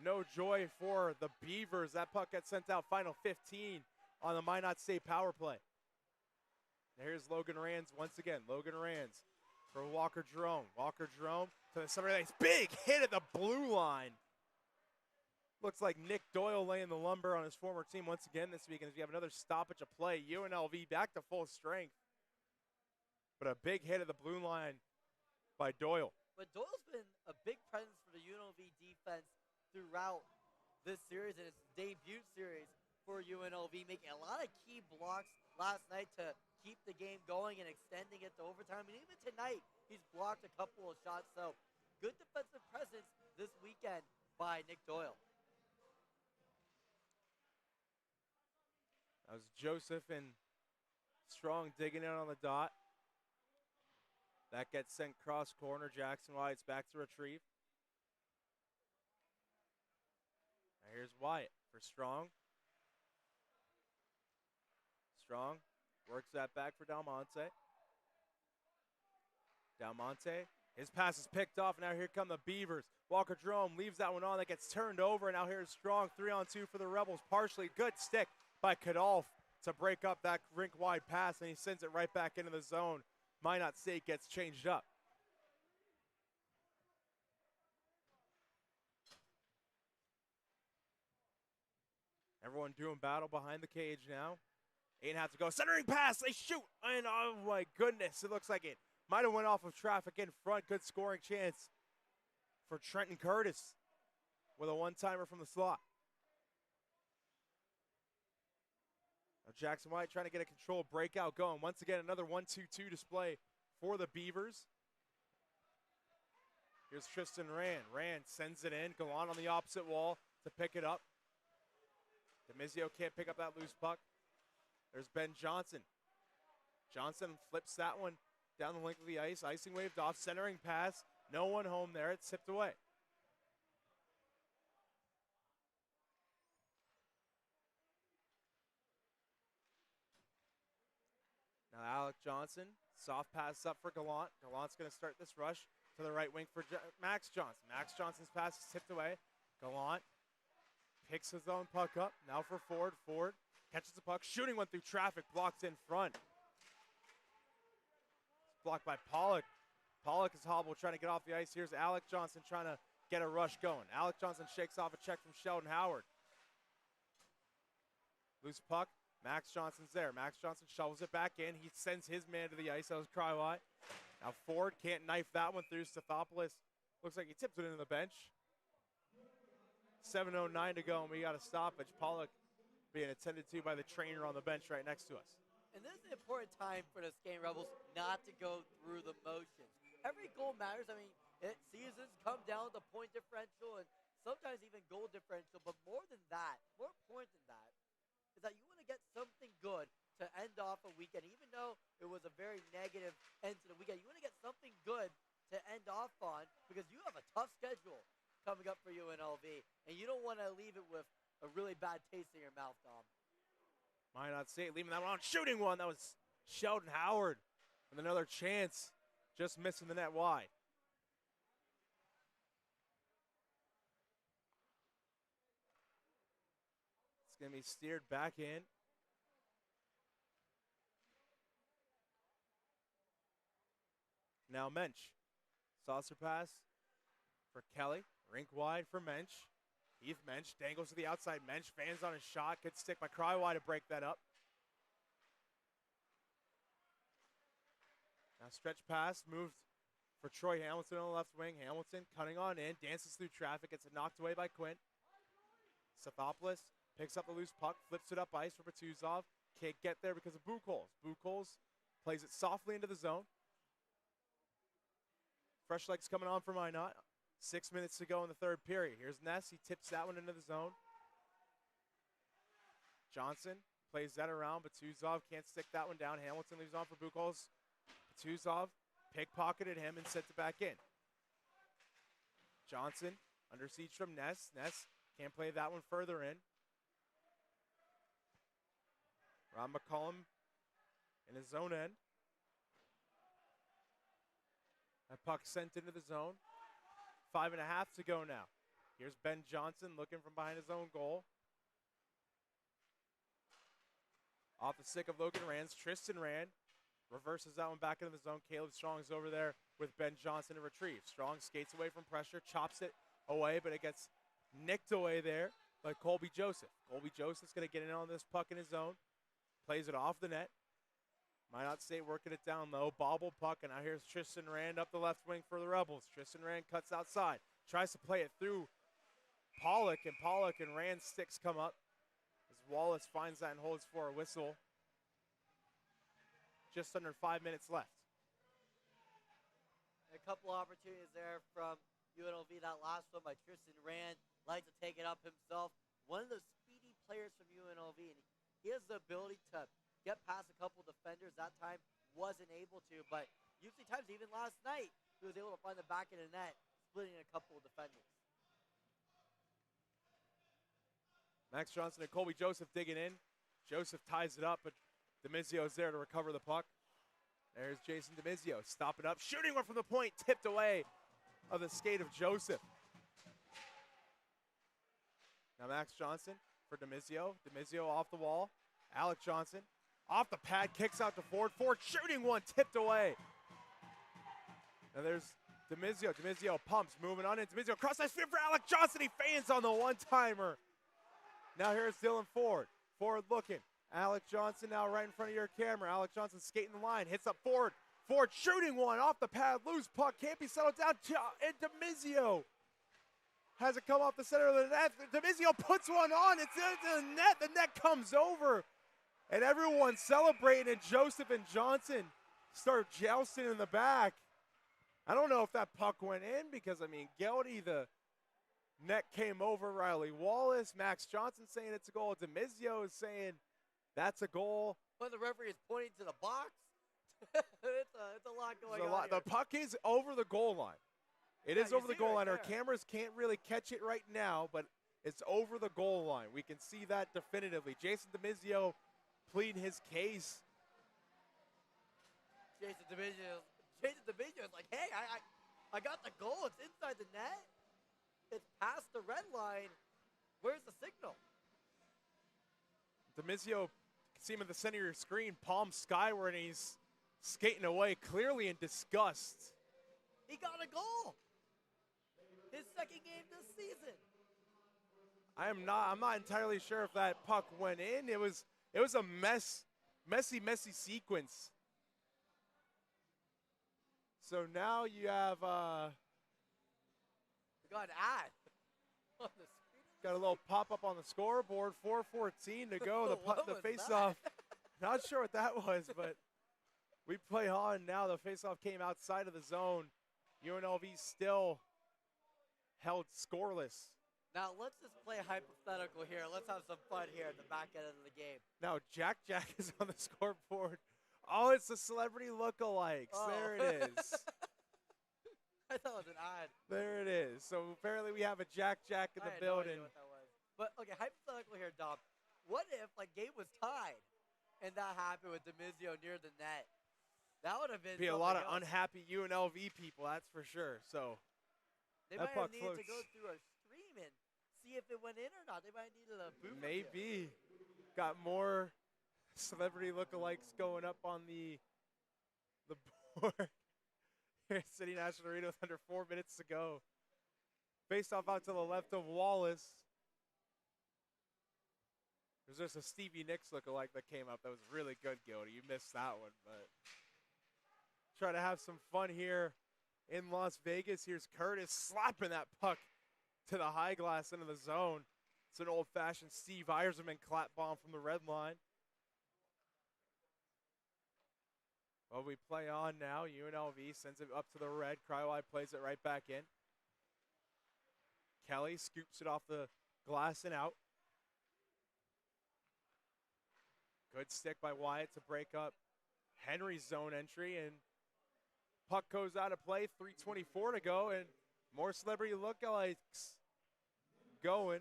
No joy for the Beavers. That puck gets sent out. Final 15 on the Minot State power play. Now here's Logan Rands once again. Logan Rands for Walker Jerome. Walker Jerome to the center of the ice. Big hit at the blue line. Looks like Nick Doyle laying the lumber on his former team once again this weekend as we have another stoppage of play. UNLV back to full strength. But a big hit at the blue line by Doyle. But Doyle's been a big presence for the UNLV defense throughout this series and its debut series for UNLV, making a lot of key blocks last night to keep the game going and extending it to overtime. And even tonight, he's blocked a couple of shots. So good defensive presence this weekend by Nick Doyle. That was Joseph and Strong digging in on the dot. That gets sent cross corner. Jackson Wyatt's back to retrieve. Now here's Wyatt for Strong. Strong works that back for Dalmonte. Dalmonte, his pass is picked off, and now here come the Beavers. Walker Jerome leaves that one on. That gets turned over, and now here's Strong. 3-on-2 for the Rebels. Partially good stick by Kadolf to break up that rink-wide pass, and he sends it right back into the zone. Minot State gets changed up. Everyone doing battle behind the cage now. 8.5 to go. Centering pass. They shoot. And oh my goodness. It looks like it might have went off of traffic in front. Good scoring chance for Trenton Curtis with a one-timer from the slot. Now Jackson White trying to get a controlled breakout going. Once again, another 1-2-2 display for the Beavers. Here's Tristan Rand. Rand sends it in. Gallant on the opposite wall to pick it up. Demizio can't pick up that loose puck. There's Ben Johnson. Johnson flips that one down the length of the ice. Icing waved off. Centering pass. No one home there. It's tipped away. Now Alec Johnson. Soft pass up for Gallant. Gallant's going to start this rush to the right wing for Max Johnson. Max Johnson's pass is tipped away. Gallant picks his own puck up. Now for Ford. Ford catches the puck, shooting one through traffic, blocked in front. It's blocked by Pollock. Pollock is hobbled, trying to get off the ice. Here's Alec Johnson trying to get a rush going. Alec Johnson shakes off a check from Sheldon Howard. Loose puck. Max Johnson's there. Max Johnson shovels it back in. He sends his man to the ice. That was Crywhite. Now Ford can't knife that one through. Stathopoulos looks like he tipped it into the bench. 7:09 to go, and we got a stoppage. Pollock being attended to by the trainer on the bench right next to us. And this is an important time for the Skating Rebels not to go through the motions. Every goal matters. I mean, seasons come down to point differential and sometimes even goal differential. But more than that, more important than that, is that you want to get something good to end off a weekend. Even though it was a very negative end to the weekend, you want to get something good to end off on because you have a tough schedule coming up for UNLV, and you don't want to leave it with a really bad taste in your mouth, Dom. Might not say it, leaving that one on. Shooting one. That was Sheldon Howard with another chance. Just missing the net wide. It's going to be steered back in. Now Mensch. Saucer pass for Kelly. Rink wide for Mensch. Heath Mensch dangles to the outside. Mensch fans on his shot. Good stick by Crywhite to break that up. Now stretch pass moved for Troy Hamilton on the left wing. Hamilton cutting on in. Dances through traffic. Gets it knocked away by Quint. Stathopoulos picks up the loose puck. Flips it up ice for Batuzov. Can't get there because of Buchholz. Buchholz plays it softly into the zone. Fresh legs coming on for Minot. 6 minutes to go in the third period. Here's Ness. He tips that one into the zone. Johnson plays that around. Batuzov can't stick that one down. Hamilton leaves on for Buchholz. Batuzov pickpocketed him and sent it back in. Johnson under siege from Ness. Ness can't play that one further in. Ron McCollum in his zone end. That puck sent into the zone. 5.5 to go now. Here's Ben Johnson looking from behind his own goal. Off the stick of Logan Rand's Tristan Rand. Reverses that one back into the zone. Caleb Strong's over there with Ben Johnson to retrieve. Strong skates away from pressure, chops it away, but it gets nicked away there by Colby Joseph. Colby Joseph's going to get in on this puck in his zone. Plays it off the net. Minot State working it down low. Bobble puck, and now here's Tristan Rand up the left wing for the Rebels. Tristan Rand cuts outside. Tries to play it through Pollock, and Rand's sticks come up as Wallace finds that and holds for a whistle. Just under 5 minutes left. A couple opportunities there from UNLV. That last one by Tristan Rand. Likes to take it up himself. One of the speedy players from UNLV, and he has the ability to get past a couple defenders. That time wasn't able to, but usually times, even last night, he was able to find the back of the net, splitting a couple of defenders. Max Johnson and Colby Joseph digging in. Joseph ties it up, but Demizio's there to recover the puck. There's Jason Demizio, stopping up, shooting one from the point, tipped away of the skate of Joseph. Now Max Johnson for Demizio. Demizio off the wall. Alec Johnson off the pad, kicks out to Ford. Ford shooting one, tipped away. Now there's Demizio. Demizio pumps, moving on in. Demizio cross ice field for Alec Johnson. He feigns on the one-timer. Now here's Dylan Ford. Ford looking. Alec Johnson now right in front of your camera. Alec Johnson skating the line, hits up Ford. Ford shooting one off the pad, loose puck, can't be settled down. And Demizio has it come off the center of the net. Demizio puts one on. It's into the net. The net comes over. And everyone celebrating, and Joseph and Johnson start jousting in the back. I don't know if that puck went in because, I mean, Geldy, the net came over Riley Wallace. Max Johnson saying it's a goal. Demizio is saying that's a goal. But the referee is pointing to the box. it's a lot going on here. The puck is over the goal line. It is over the goal line. There. Our cameras can't really catch it right now, but it's over the goal line. We can see that definitively. Jason Demizio pleading his case. Jason Demizio is like, hey, I got the goal. It's inside the net. It's past the red line. Where's the signal? Demizio, see him in the center of your screen, palm skyward, and he's skating away, clearly in disgust. He got a goal. His second game this season. I'm not entirely sure if that puck went in. It was a messy sequence. So now you have We got an ad on the screen. got a little pop up on the scoreboard. 4:14 to go. What The was face-off. that? Not sure what that was, but we play on now. The face-off came outside of the zone. UNLV still held scoreless. Now let's just play hypothetical here. Let's have some fun here at the back end of the game. Now Jack is on the scoreboard. Oh, it's the celebrity lookalikes. Oh. There it is. I thought it was an ad. There it is. So apparently we have a Jack in I the had no building. idea what that was. But okay, hypothetical here, Dom. What if game was tied and that happened with Demizio near the net? That would have been Be a lot of something else. unhappy UNLV people, that's for sure. So They that might puck have needed to floats. go through a stream and see if it went in or not. They might have needed a boom. maybe got more celebrity lookalikes going up on the board here at City National Arena with under 4 minutes to go. Face off out to the left of Wallace. There's just a Stevie Nicks lookalike that came up that was really good, Gildy. You missed that one, but try to have some fun here in Las Vegas. Here's Curtis slapping that puck to the high glass into the zone. It's an old-fashioned Steve Eierserman clap bomb from the red line. Well, we play on now. UNLV sends it up to the red. Crywide plays it right back in. Kelly scoops it off the glass and out. Good stick by Wyatt to break up Henry's zone entry, and puck goes out of play. 3:24 to go, and more celebrity lookalikes going.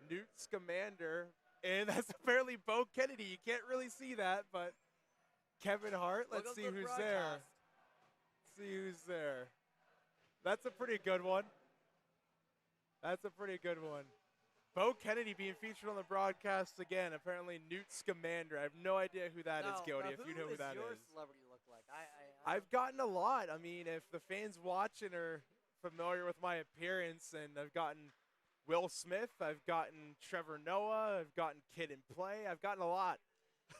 Newt Scamander, and that's apparently Bo Kennedy. You can't really see that, but Kevin Hart. Let's Look up see the who's there. broadcast. See who's there. That's a pretty good one. That's a pretty good one. Bo Kennedy being featured on the broadcast again. Apparently Newt Scamander. I have no idea who that is, Gildy, if you know who that your is. celebrity look like? I've gotten a lot. I mean, if the fans watching are familiar with my appearance, and I've gotten Will Smith, I've gotten Trevor Noah, I've gotten Kid and Play, I've gotten a lot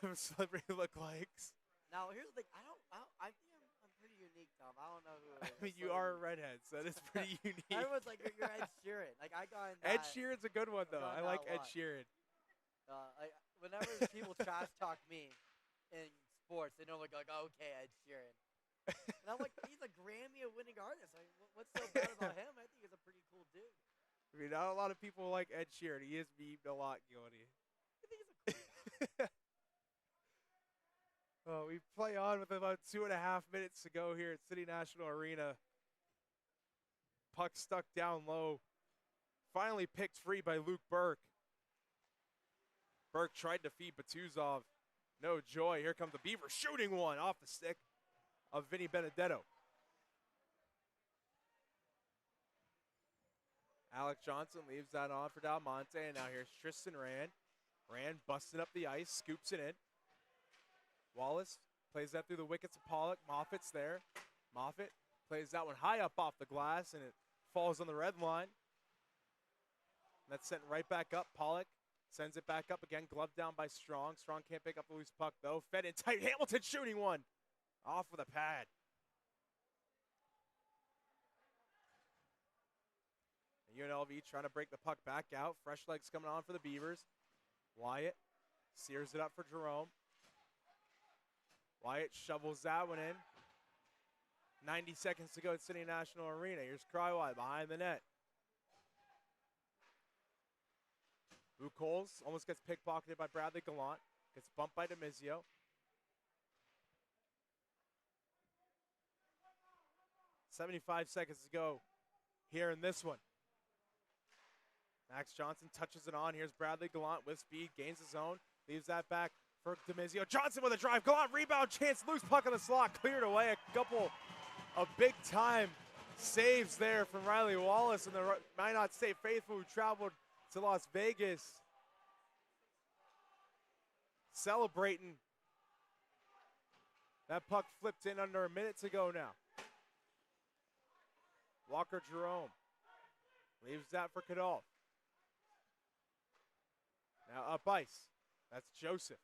of celebrity lookalikes. Now here's the thing. I think I'm pretty unique, Tom. I don't know who. I mean, you are a redhead, so that is pretty unique. Everyone's like, you're Ed Sheeran. Like I got in Ed that. Sheeran's a good one, though. I gotten like that a Ed lot. Sheeran. Whenever people trash talk me in sports, they know like, okay, Ed Sheeran. And I'm like, he's a Grammy-winning artist. Like, what's so bad about him? I think he's a pretty cool dude. I mean, not a lot of people like Ed Sheeran. He is memed a lot, Gildy. I think he's a cool guy. Oh, we play on with about 2.5 minutes to go here at City National Arena. Puck stuck down low. Finally picked free by Luke Burke. Burke tried to feed Batuzov. No joy. Here comes the Beavers shooting one off the stick of Vinny Benedetto. Alec Johnson leaves that on for Del Monte, and now here's Tristan Rand. Rand busting up the ice, scoops it in. Wallace plays that through the wickets of Pollock. Moffitt's there. Moffitt plays that one high up off the glass, and it falls on the red line. That's sent right back up. Pollock sends it back up again. Gloved down by Strong. Strong can't pick up the loose puck, though. Fed in tight. Hamilton shooting one. Off with a pad. UNLV trying to break the puck back out. Fresh legs coming on for the Beavers. Wyatt sears it up for Jerome. Wyatt shovels that one in. 90 seconds to go at City National Arena. Here's Crywide behind the net. Luke Coles almost gets pickpocketed by Bradley Gallant. Gets bumped by Demizio. .75 seconds to go here in this one. Max Johnson touches it on. Here's Bradley Gallant with speed, gains his own, leaves that back for Demizio. Johnson with a drive. Gallant rebound chance. Loose puck on the slot. Cleared away. A couple of big time saves there from Riley Wallace and the Minot State faithful who traveled to Las Vegas. Celebrating. That puck flipped in under a minute to go now. Walker Jerome leaves that for Kadolf. Now up ice. That's Joseph.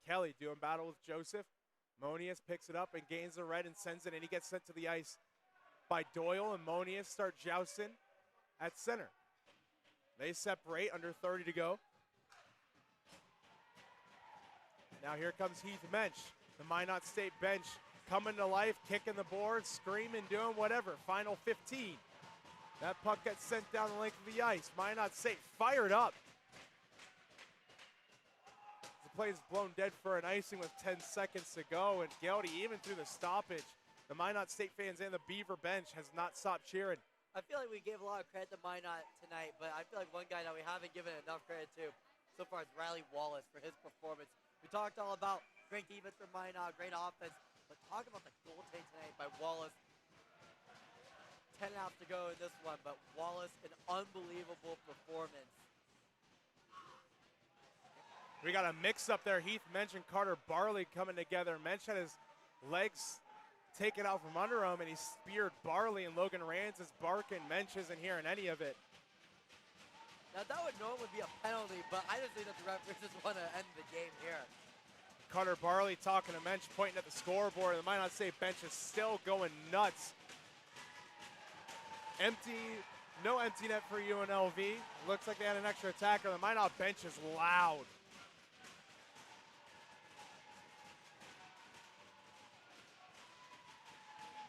Kelly doing battle with Joseph. Monius picks it up and gains the red and sends it in. He gets sent to the ice by Doyle, and Monius start jousting at center. They separate, under 30 to go. Now here comes Heath Mensch. The Minot State bench coming to life, kicking the board, screaming, doing whatever. Final 15. That puck gets sent down the length of the ice. Minot State fired up. The play is blown dead for an icing with 10 seconds to go, and Geldy, even through the stoppage, the Minot State fans and the Beaver bench has not stopped cheering. I feel like we gave a lot of credit to Minot tonight, but I feel like one guy that we haven't given enough credit to so far is Riley Wallace for his performance. We talked all about great defense for Minot, great offense, but talk about the goaltending tonight by Wallace. 10 outs to go in this one, but Wallace, an unbelievable performance. We got a mix up there. Heath Mensch and Carter Barley coming together. Mensch had his legs taken out from under him, and he speared Barley, and Logan Rance is barking. Mensch isn't hearing any of it. Now that would normally be a penalty, but I just think that the referees just want to end the game here. Carter Barley talking to Mensch, pointing at the scoreboard. The Minot State bench is still going nuts. No empty net for UNLV. Looks like they had an extra attacker. The Minot bench is loud.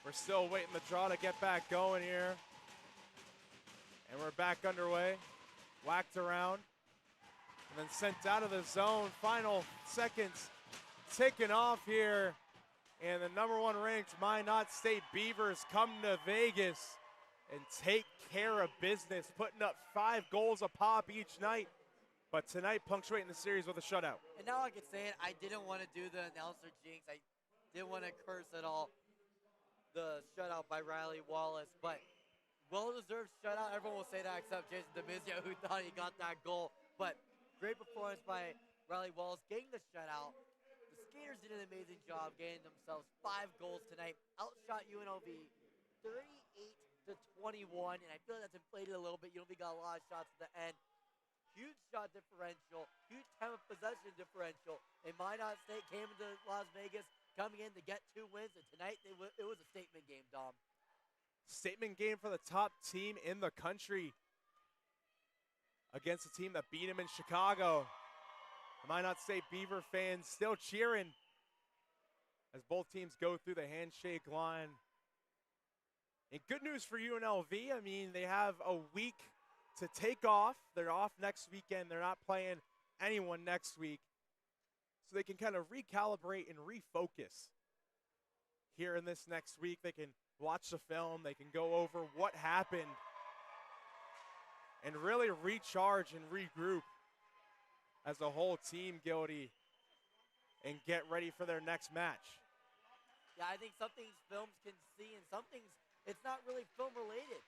We're still waiting the draw to get back going here. And we're back underway. Whacked around. And then sent out of the zone. Final seconds ticking off here. And the #1 ranked Minot State Beavers come to Vegas and take care of business, putting up 5 goals a pop each night. But tonight, punctuating the series with a shutout. And now I can say it, I didn't want to do the announcer jinx. I didn't want to curse at all the shutout by Riley Wallace, but well-deserved shutout. Everyone will say that except Jason DeMizio, who thought he got that goal. But great performance by Riley Wallace getting the shutout. The Skaters did an amazing job getting themselves 5 goals tonight. Outshot UNLV 38-21, and I feel like that's inflated a little bit. UNLV got a lot of shots at the end. Huge shot differential, huge time of possession differential. And Minot State came into Las Vegas coming in to get 2 wins, and tonight it was a statement game, Dom. Statement game for the top team in the country against a team that beat him in Chicago. The Minot State Beaver fans still cheering as both teams go through the handshake line. And good news for UNLV, I mean, they have a week to take off. They're off next weekend. They're not playing anyone next week. So they can kind of recalibrate and refocus here in this next week. They can watch the film. They can go over what happened and really recharge and regroup as a whole team, Gildy, and get ready for their next match. Yeah, I think some things films can see and some things it's not really film related.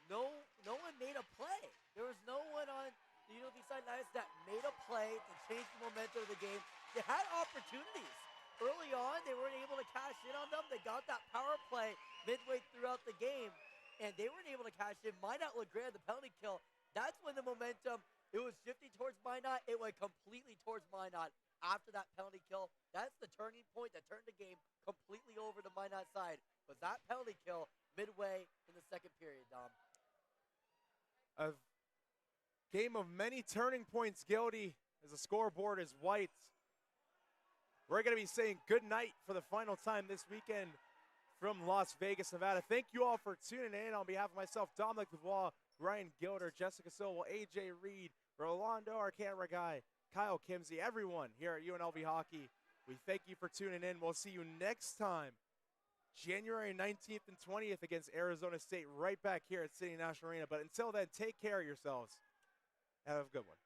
No one made a play. There was no one on the UNLV side that made a play to change the momentum of the game. They had opportunities. Early on, they weren't able to cash in on them. They got that power play midway throughout the game, and they weren't able to cash in. Minot looked great at the penalty kill. That's when the momentum, it was shifting towards Minot. It went completely towards Minot after that penalty kill. That's the turning point that turned the game completely over to Minot side. Was that penalty kill midway in the second period, Dom? A game of many turning points, Gildy, as the scoreboard is white. We're going to be saying good night for the final time this weekend from Las Vegas, Nevada. Thank you all for tuning in. On behalf of myself, Dominic Dubois, Ryan Gilder, Jessica Silva, AJ Reed, Rolando, our camera guy, Kyle Kimsey, everyone here at UNLV Hockey. We thank you for tuning in. We'll see you next time, January 19th and 20th against Arizona State, right back here at City National Arena. But until then, take care of yourselves. Have a good one.